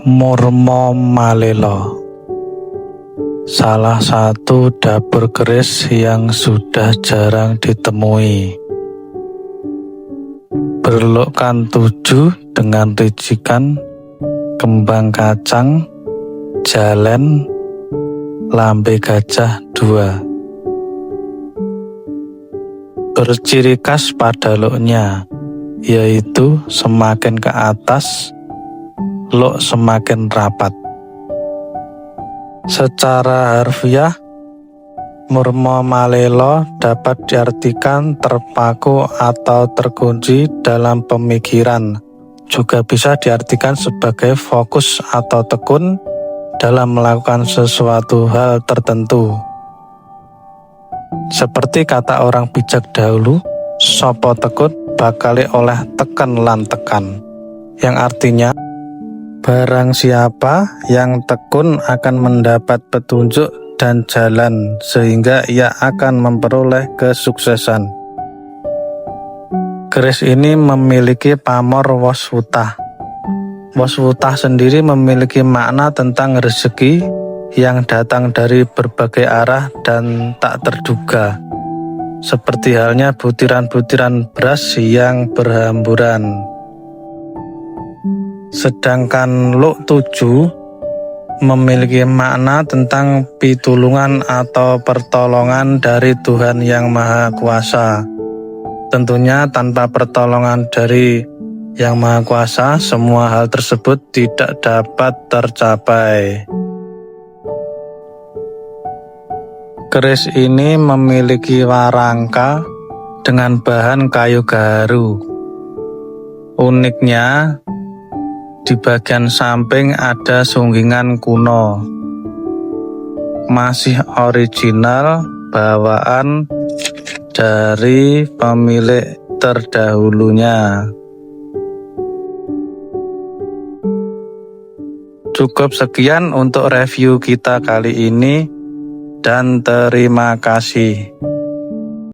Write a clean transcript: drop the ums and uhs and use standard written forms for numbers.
Murmo Malelo, salah satu dapur keris yang sudah jarang ditemui. Berlokkan 7 dengan ricikan kembang kacang, jalen, lambe gajah 2. Berciri khas pada loknya, yaitu semakin ke atas, lok semakin rapat. Secara harfiah, Murmo Malelo dapat diartikan terpaku atau terkunci dalam pemikiran. Juga bisa diartikan sebagai fokus atau tekun dalam melakukan sesuatu hal tertentu. Seperti kata orang bijak dahulu, sopo tekun bakali oleh teken lan tekan, yang artinya barang siapa yang tekun akan mendapat petunjuk dan jalan sehingga ia akan memperoleh kesuksesan. Keris ini memiliki pamor waswutah. Waswutah sendiri memiliki makna tentang rezeki yang datang dari berbagai arah dan tak terduga, seperti halnya butiran-butiran beras yang berhamburan. Sedangkan luk 7 memiliki makna tentang pitulungan atau pertolongan dari Tuhan Yang Maha Kuasa. Tentunya tanpa pertolongan dari Yang Maha Kuasa, semua hal tersebut tidak dapat tercapai. Keris ini memiliki warangka dengan bahan kayu gaharu. Uniknya, di bagian samping ada sunggingan kuno, masih original bawaan dari pemilik terdahulunya. Cukup sekian untuk review kita kali ini, dan terima kasih.